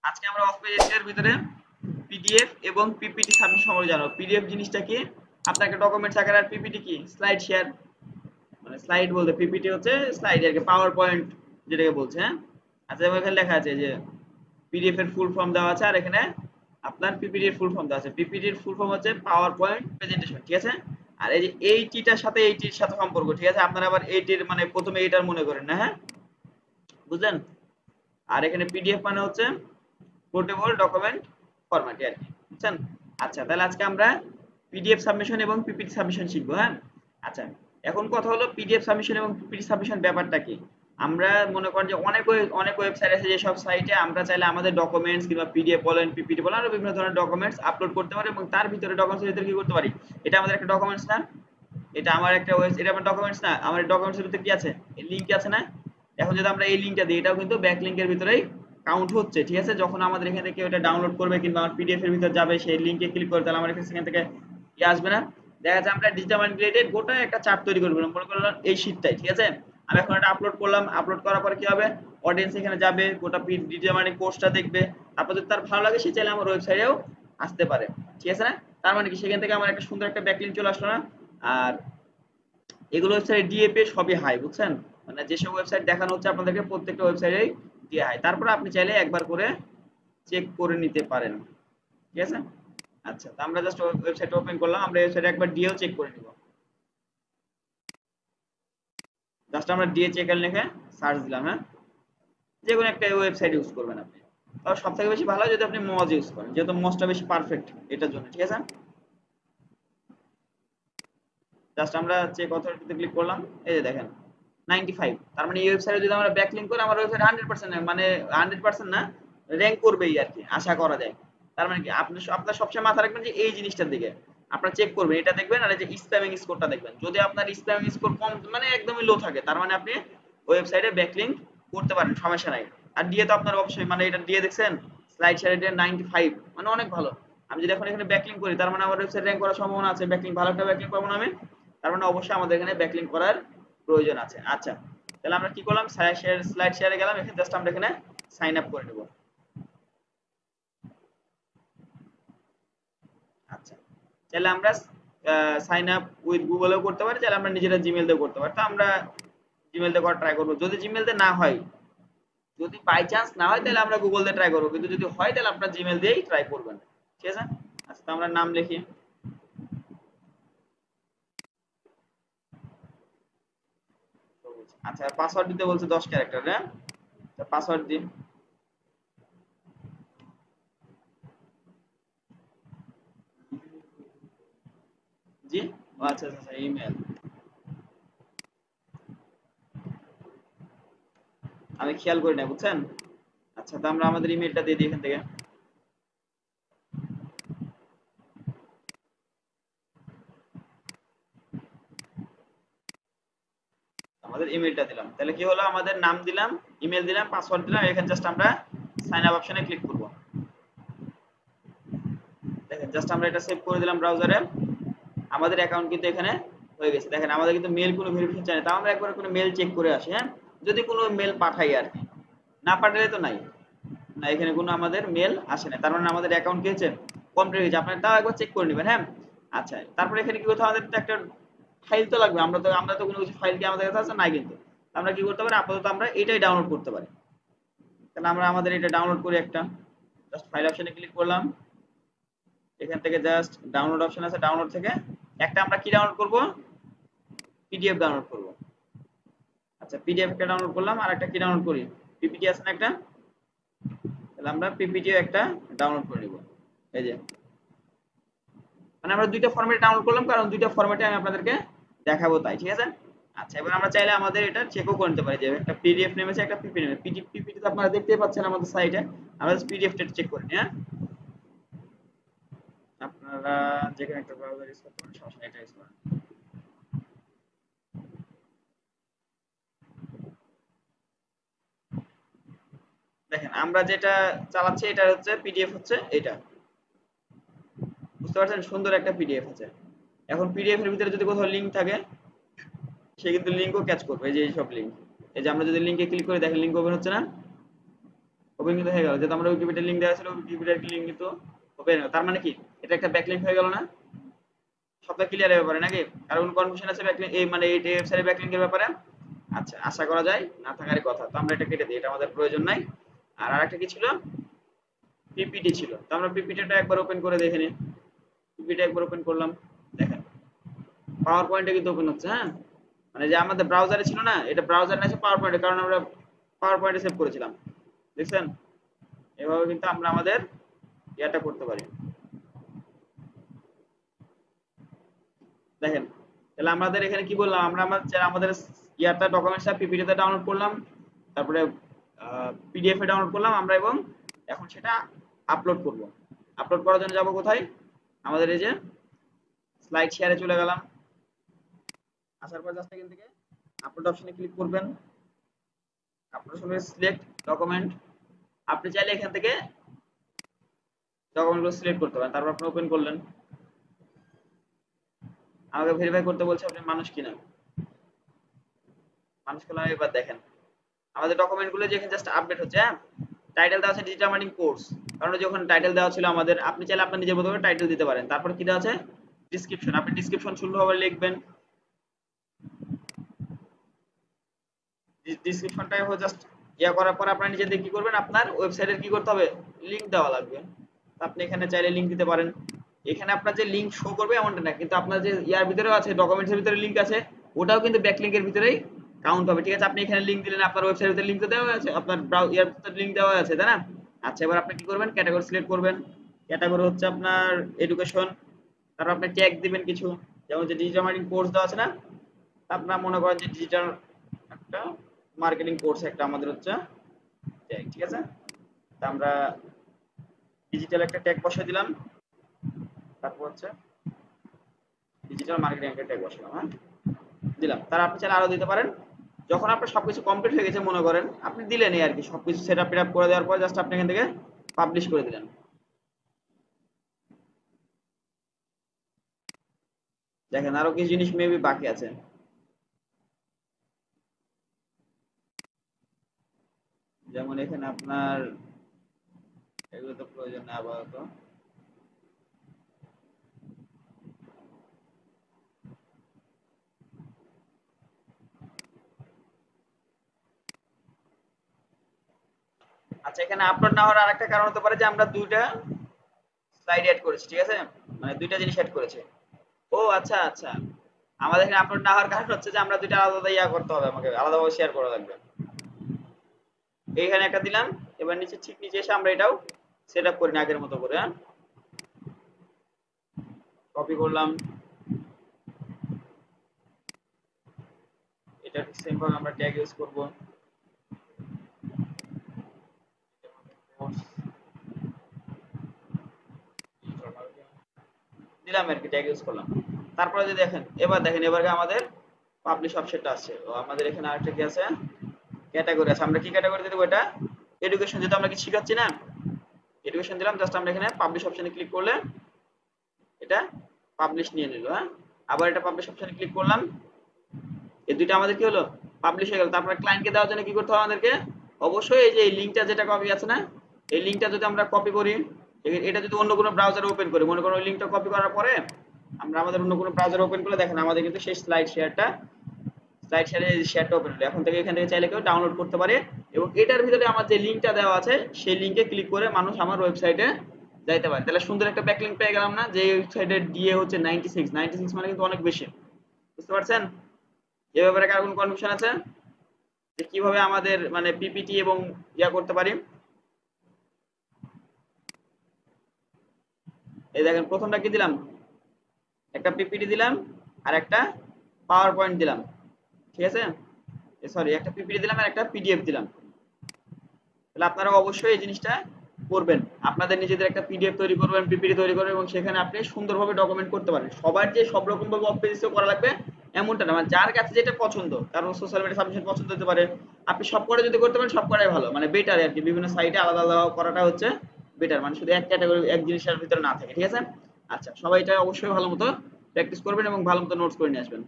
আজকে আমরা of page এর ভিতরে পিডিএফ এবং পিপিটি সাবমিট সম্পর্কে জানবো। পিডিএফ জিনিসটা কি, আপনাকে ডকুমেন্টস আকারে, আর পিপিটি কি, স্লাইড শেয়ার, মানে স্লাইড বলতে পিপিটি হচ্ছে স্লাইড আর কি, পাওয়ার পয়েন্ট যেটাকে বলছে। হ্যাঁ, আচ্ছা এখানে লেখা আছে যে পিডিএফ এর ফুল ফর্ম দেওয়া আছে, আর এখানে আপনার পিপিটি এর ফুল ফর্ম দেওয়া আছে। পিপিটি এর ফুল ফর্ম হচ্ছে পাওয়ার পয়েন্ট প্রেজেন্টেশন, ঠিক আছে। আর এই যে এইটিটার সাথে এইটির সাথে সম্পর্ক, ঠিক আছে। আপনারা আবার এইটির মানে প্রথমে এইটার মনে করেন না, হ্যাঁ বুঝলেন। আর এখানে পিডিএফ মানে হচ্ছে পোর্টেবল ডকুমেন্ট ফরম্যাট আর কি, বুঝছেন। আচ্ছা তাহলে আজকে আমরা পিডিএফ সাবমিশন এবং পিপিটি সাবমিশন শিখবো। হ্যাঁ, আচ্ছা এখন কথা হলো পিডিএফ সাবমিশন এবং পিপিটি সাবমিশন ব্যাপারটা কি। আমরা মনে করেন যে অনেক ওয়েবসাইট আছে, যেসব সাইটে আমরা চাইলে আমাদের ডকুমেন্টস কিংবা পিডিএফ বলেন পিপিটি বলেন আরো বিভিন্ন ধরনের ডকুমেন্টস আপলোড করতে পারি, এবং তার ভিতরে ডকুমেন্টসের ভিতরে কি করতে পারি, এটা আমাদের একটা ডকুমেন্টস না, এটা আমার একটা এটা আমার ডকুমেন্টস না, আমার ডকুমেন্টসের ভিতরে কি আছে, লিংক আছে না। এখন যদি আমরা এই লিংকটা দিই, এটাও কিন্তু ব্যাক লিংকের ভিতরেই কাউন্ট হচ্ছে, ঠিক আছে। যখন আমাদের এখান থেকে ওটা ডাউনলোড করবে কিংবা আমার পিডিএফ এর ভিতর যাবে, সেই লিংকে ক্লিক করে, তাহলে আমার এখান থেকে কি আসবে না, দেখা যাচ্ছে আমরা ডিজিটাল রিলেটেড গোটা একটা চার্ট তৈরি করব, মনে করলাম এই শীটটাই, ঠিক আছে। আমি এখন এটা আপলোড করলাম, আপলোড করার পরে কি হবে, অডিয়েন্স এখানে যাবে, গোটা ডিজিটাল মার্কেটিং কোর্সটা দেখবে, তারপর যদি তার ভালো লাগে সে চাইলে আমার ওয়েবসাইটেও আসতে পারে, ঠিক আছে না। তার মানে কি, সেখান থেকে আমার একটা সুন্দর একটা ব্যাকলিংক চলে আসলো না। আর এগুলো ওয়েবসাইট ডিএপি সবই হাই, বুঝছেন। মানে যেসব ওয়েবসাইট দেখানো হচ্ছে আপনাদেরকে, প্রত্যেকটা ওয়েবসাইটেই দিয়ে হাই। তারপরে আপনি চাইলে একবার করে চেক করে নিতে পারেন, ঠিক আছে। আচ্ছা তো আমরা জাস্ট ওয়েবসাইট ওপেন করলাম, আমরা ওয়েবসাইটে একবার দিয়েও চেক করে নিব। জাস্ট আমরা দিয়ে চেক এর লিখে সার্চ দিলাম। হ্যাঁ, যে কোনো একটা ওয়েবসাইট ইউজ করবেন আপনি, তাও সব থেকে বেশি ভালো যদি আপনি মজ ইউজ করেন, যেহেতু মজটা বেশি পারফেক্ট এটার জন্য, ঠিক আছে। জাস্ট আমরা চেক অথরিটিতে ক্লিক করলাম, এই যে দেখেন 95। তার মানে এই ওয়েবসাইটে যদি আমরা ব্যাকলিংক করি, আমার ওয়েবসাইট 100% মানে 100% না, র‍্যাঙ্ক করবেই আর কি, আশা করা যায়। তার মানে কি, আপনি আপনার সবসময় মাথা রাখবেন যে এই জিনিসটার দিকে আপনারা চেক করবেন, এটা দেখবেন, আর এই যে স্প্যামিং স্কোরটা দেখবেন। যদি আপনার স্প্যামিং স্কোর কম মানে একদমই লো থাকে, তার মানে আপনি ওয়েবসাইটে ব্যাকলিংক করতে পারেন, সমস্যা নাই। আর দিয়ে তো আপনার অবশ্যই, মানে এটা দিয়ে দেখছেন স্লাইড শেয়ার এটা 95, মানে অনেক ভালো। আমি যদি এখন এখানে ব্যাকলিংক করি, তার মানে আমার ওয়েবসাইট র‍্যাঙ্ক করার সম্ভাবনা আছে, ব্যাকলিংক ভালো একটা ব্যাকলিংক পাবো না আমি, তার মানে অবশ্যই আমাদের এখানে ব্যাকলিংক করার প্রয়োজন আছে। আচ্ছা তাহলে আমরা কি করলাম, স্লাইড শেয়ারে গেলাম, এখানে জাস্ট আমরা এখানে সাইন আপ করে নেব। আচ্ছা তাহলে আমরা সাইন আপ উইথ গুগলেও করতে পারি, তাহলে আমরা নিজেরা জিমেল দিয়েও করতে পারি। তো আমরা জিমেল দিয়ে করা ট্রাই করবো। যদি জিমেল দিয়ে না হয়, যদি বাই চান্স না হয়, তাহলে আমরা গুগল দিয়ে ট্রাই করবো, কিন্তু যদি হয় তাহলে আপনার জিমেল দিয়েই ট্রাই করবেন, ঠিক আছে। আচ্ছা তো আমরা নাম লিখি। আচ্ছা পাসওয়ার্ড দিতে বলছে 10 ক্যারেক্টার, হ্যাঁ পাসওয়ার্ড দিন। জি, ও আচ্ছা আচ্ছা আচ্ছা, ইমেল আমি খেয়াল করি না, বুঝছেন। আচ্ছা তো আমরা আমাদের ইমেলটা দিয়ে দিই এখান থেকে। আমাদের ইমেলটা দিলাম, তাহলে কি হলো, আমাদের নাম দিলাম, ইমেল দিলাম, পাসওয়ার্ড দিলাম, এখানে জাস্ট আমরা সাইন আপ অপশনে ক্লিক করব। দেখেন জাস্ট আমরা এটা সেভ করে দিলাম ব্রাউজারে, আমাদের অ্যাকাউন্ট কিন্তু এখানে হয়ে গেছে। দেখেন আমাদের কিন্তু মেল কোনো ভেরিফিকেশন চাই না, তাও আমরা একবার কোনো মেল চেক করে আসি। হ্যাঁ, যদি কোনো মেল পাঠাই আর কি, না পাঠালে তো নাই, না এখানে কোনো আমাদের মেল আসে না, তার মানে আমাদের অ্যাকাউন্ট কি হয়েছে, কমপ্লিট হয়েছে। আপনারা তাও একবার চেক করে নেবেন। হ্যাঁ, আচ্ছা তারপরে এখানে কি করতে হবে, আমাদের তো একটা ফাইল তো লাগবে, আমরা তো কোনো কিছু ফাইল কি আমাদের কাছে আছে নাই, কিন্তু আমরা কি করতে পারি, আপাতত আমরা এটাই ডাউনলোড করতে পারি। তাহলে আমরা আমাদের এটা ডাউনলোড করি একটা, জাস্ট ফাইল অপশনে ক্লিক করলাম, এখান থেকে জাস্ট ডাউনলোড অপশন আছে, ডাউনলোড থেকে একটা আমরা কি ডাউনলোড করব, পিডিএফ ডাউনলোড করব। আচ্ছা পিডিএফ একটা ডাউনলোড করলাম, আর একটা কি ডাউনলোড করি, পিপিটি আছে না একটা, তাহলে আমরা পিপিটি একটা ডাউনলোড করে নিব। এই যে মানে আমরা দুইটা ফরম্যাটে ডাউনলোড করলাম, কারণ দুইটা ফরম্যাটে আমি আপনাদেরকে দেখাবো তাই, ঠিক আছে। আচ্ছা এবার আমরা চাইলে আমাদের এটা চেকও করে নিতে পারি, যে একটা পিডিএফ নেম আছে, একটা পিপিটি নেম, পিপিটি তো আপনারা দেখতেই পাচ্ছেন আমাদের সাইটে, আমরা পিডিএফটা চেক করি। হ্যাঁ, আপনারা যেখানে একটা ব্রাউজার ইউজ করতে পারেন, সমস্যা নেই, এটা ইউজ করেন। দেখেন আমরা যেটা চালাচ্ছি এটা হচ্ছে পিডিএফ, হচ্ছে এটা, বুঝতে পারছেন, সুন্দর একটা পিডিএফ আছে। এখন পিডিএফ এর ভিতরে যদি কোথাও লিংক থাকে, সে কিন্তু লিংকও ক্যাচ করবে, এই যে এইসব লিংক, এই যে আমরা যদি লিংকে ক্লিক করে দেখেন লিংক ওপেন হচ্ছে না, ওপেন কিন্তু হয়ে গেল, যেহেতু আমরা উইকিপিডিয়ার লিঙ্ক দেওয়া ছিল উইকিপিডিয়ার লিঙ্ক কিন্তু ওপেন হলো। তার মানে কি এটা একটা ব্যাকলিঙ্ক হয়ে গেল না? সবটা ক্লিয়ার এর ব্যাপারে নাকি? আর কোনো কনফিউশন আছে ব্যাকলিঙ্ক এই মানে এই ওয়েবসাইটের ব্যাকলিঙ্কের ব্যাপারে? আচ্ছা, আশা করা যায় না থাকারই কথা। তো আমরা এটা কেটে দিই, এটা আমাদের প্রয়োজন নাই। আর আরেকটা কি ছিল? পিপিটি ছিল। তো আমরা পিপিটিটা একবার ওপেন করে দেখে নিই। পিপিটি একবার ওপেন করলাম, দেখেন পাওয়ার পয়েন্টে কিন্তু ওপেন হচ্ছে। হ্যাঁ, মানে যে আমাদের ব্রাউজারে ছিল না, এটা ব্রাউজারে না, পাওয়ার পয়েন্টে, কারণ আমরা পাওয়ার পয়েন্টে সেভ করেছিলাম। দেখছেন? এভাবে কিন্তু আমরা আমাদের ইয়াটা করতে পারি। দেখেন, তাহলে আমাদের এখানে কি বললাম, আমরা আমাদের ইয়াটা ডকুমেন্টসটা পিপিটিতে ডাউনলোড করলাম, তারপরে পিডিএফ এ ডাউনলোড করলাম আমরা, এবং এখন সেটা আপলোড করব। আপলোড করার জন্য যাব কোথায়? আমাদের এই যে স্লাইড শেয়ারে চলে গেলাম। আসার পর জাস্ট এখান থেকে আপলোড অপশনে ক্লিক করবেন। আপলোড অপশনে সিলেক্ট ডকুমেন্ট। আপনি চাইলে এখান থেকে ডকুমেন্টগুলো সিলেক্ট করতে পারেন। তারপর আপনি ওপেন করলেন। আমাকে ভেরিফাই করতে বলছে আপনি মানুষ কিনা। মানুষ করলাম। এবার দেখেন আমাদের ডকুমেন্টগুলো যেখানে জাস্ট আপডেট হচ্ছে। হ্যাঁ, টাইটেল দেওয়া আছে ডিজিটাল মার্কেটিং কোর্স, কারণ যখন টাইটেল দেওয়া ছিল আমাদের, আপনি চাইলে আপনার নিজের মতো করে টাইটেল দিতে পারেন। তারপর কি দেওয়া আছে? ডেসক্রিপশন। আপনি ডেসক্রিপশন সুন্দরভাবে লিখবেন। ডেসক্রিপশনটা জাস্ট ইয়া করার পর আপনারা নিজেদের কি করবেন, আপনার ওয়েবসাইটের কি করতে হবে, লিংক দেওয়া লাগবে। আপনি এখানে চাইলে লিংক দিতে পারেন। এখানে আপনার যে লিংক শো করবে এমনটা না, কিন্তু আপনার যে ইয়ার ভিতরেও আছে, ডকুমেন্টসের ভিতরে লিংক আছে, ওটাও কিন্তু ব্যাকলিংকের ভিতরেই কাউন্ট হবে। ঠিক আছে, আপনি এখানে লিংক দিলেন, আপনার ওয়েবসাইটের ভিতরে লিংক তো দেওয়া আছে, আপনার ইয়ার ভিতরে লিংক দেওয়া আছে, তাই না? আচ্ছা, এবার আপনি কি করবেন, ক্যাটাগরি সিলেক্ট করবেন। ক্যাটাগরি হচ্ছে আপনার এডুকেশন। তারপর আপনি ট্যাগ দিবেন কিছু, যেমন যে ডিজিটাল মার্কেটিং কোর্স দেওয়া আছে না, আপনার মনে করেন যে ডিজিটাল একটা মার্কেটিং কোর্স একটা আমাদের হচ্ছে ট্যাগ। ঠিক আছে, তা আমরা ডিজিটাল একটা ট্যাগ বসাই দিলাম। তারপর হচ্ছে ডিজিটাল মার্কেটিং একটা ট্যাগ বসালাম। হ্যাঁ, দিলাম। তার আপনি চাইলে আরো দিতে পারেন। যখন আপনার সবকিছু কমপ্লিট হয়ে গেছে মনে করেন, আপনি দিলেন এই আর কি, সবকিছু সেট আপ করে দেওয়ার পর জাস্ট আপনি এখান থেকে পাবলিশ করে দিলেন। দেখেন আরো কিছু জিনিস মেবি বাকি আছে। যেমন এখানে আপনার এগুলো তো প্রয়োজন নেই আপাতত। আচ্ছা, এখানে আপলোড না হওয়ার আরেকটা কারণ হতে পারে যে আমরা দুইটা স্লাইড অ্যাড করেছি। ঠিক আছে, মানে দুইটা জিনিস অ্যাড করেছি। ও আচ্ছা আচ্ছা, আমাদের এখানে আপলোড না হওয়ার কারণ হচ্ছে যে আমরা দুইটা আলাদা ইয়া করতে হবে, আমাকে আলাদাভাবে শেয়ার করা লাগবে। এইখানে একটা দিলাম। এবার নিচে ঠিক নিচে এসে আমরা এটাও সেট আপ করি না আগের মতো করে। হ্যাঁ, কপি করলাম। এটা সেম ভাবে আমরা ট্যাগ ইউজ করব। দিলাম আর কি, ট্যাগ ইউজ করলাম। তারপরে যদি দেখেন, এবার দেখেন এবারে আমাদের পাবলিশ অপশনটা আছে। ও আমাদের এখানে আরেকটা কি আছে, ক্যাটাগরি আছে। আমরা কি ক্যাটাগরিতে দেব? এটা এডুকেশন, যেহেতু আমরা কি শিখাচ্ছি না, এডুকেশন দিলাম। জাস্ট আমরা এখানে পাবলিশ অপশনে ক্লিক করলে এটা পাবলিশ নিয়ে নিল। হ্যাঁ, আবার এটা পাবলিশ অপশনে ক্লিক করলাম। এই দুইটা আমাদের কি হলো, পাবলিশ হয়ে গেল। তারপরে ক্লায়েন্টকে দেওয়ার জন্য কি করতে হবে আমাদেরকে? অবশ্যই এই যে এই লিংকটা যেটা কপি আছে না, এই লিংকটা যদি আমরা কপি করি, এটা যদি অন্য কোনো ব্রাউজারে ওপেন করি, মনে করো ওই লিংকটা কপি করার পরে আমরা আমাদের অন্য কোনো ব্রাউজারে ওপেন করলে দেখেন আমাদের কিন্তু সেই স্লাইড শেয়ারটা ওপেন হলো। এখন থেকে এখান থেকে চাইলে কেউ ডাউনলোড করতে পারে, এবং এটার ভিতরে আমার যে লিংকটা দেওয়া আছে সেই লিংকে ক্লিক করে মানুষ আমার ওয়েবসাইটে যাইতে পারে। তাহলে সুন্দর একটা ব্যাকলিংক পেয়ে গেলাম না, যে ওয়েবসাইটের ডিএ হচ্ছে 96 মানে কিন্তু অনেক বেশি। বুঝতে পারছেন? এ ব্যাপারে কার কোনো কনফিউশন আছে যে কিভাবে আমাদের মানে পিপিটি এবং ইয়া করতে পারি? এই দেখেন প্রথমটা কি দিলাম, একটা পিপিটি দিলাম আর একটা পাওয়ার পয়েন্ট দিলাম। ঠিক আছে, সরি, একটা পিপিটি দিলাম আর একটা পিডিএফ দিলাম। তাহলে আপনারা অবশ্যই এই জিনিসটা করবেন, আপনাদের নিজেদের একটা পিডিএফ তৈরি করবেন, পিপিটি তৈরি করবেন, এবং সেখানে আপনি সুন্দরভাবে ডকুমেন্ট করতে পারেন। সবার যে সব রকম ভাবে ওয়েব পেজ করা লাগবে এমনটা না, মানে যার কাছে যেটা পছন্দ, কারণ সোশ্যাল মিডিয়া সাবমিশন পছন্দ হতে পারে, আপনি সব করে যদি করতে পারেন সব করাই ভালো, মানে বেটার আর কি। বিভিন্ন সাইটে আলাদা আলাদা করাটা হচ্ছে বেটার, মানে শুধু এক ক্যাটাগরি এক জিনিসের ভিতরে না থাকে। ঠিক আছে, আচ্ছা, সবাই এটা অবশ্যই ভালো মতো প্র্যাকটিস করবেন এবং ভালো মতো নোটস করে নিয়ে আসবেন।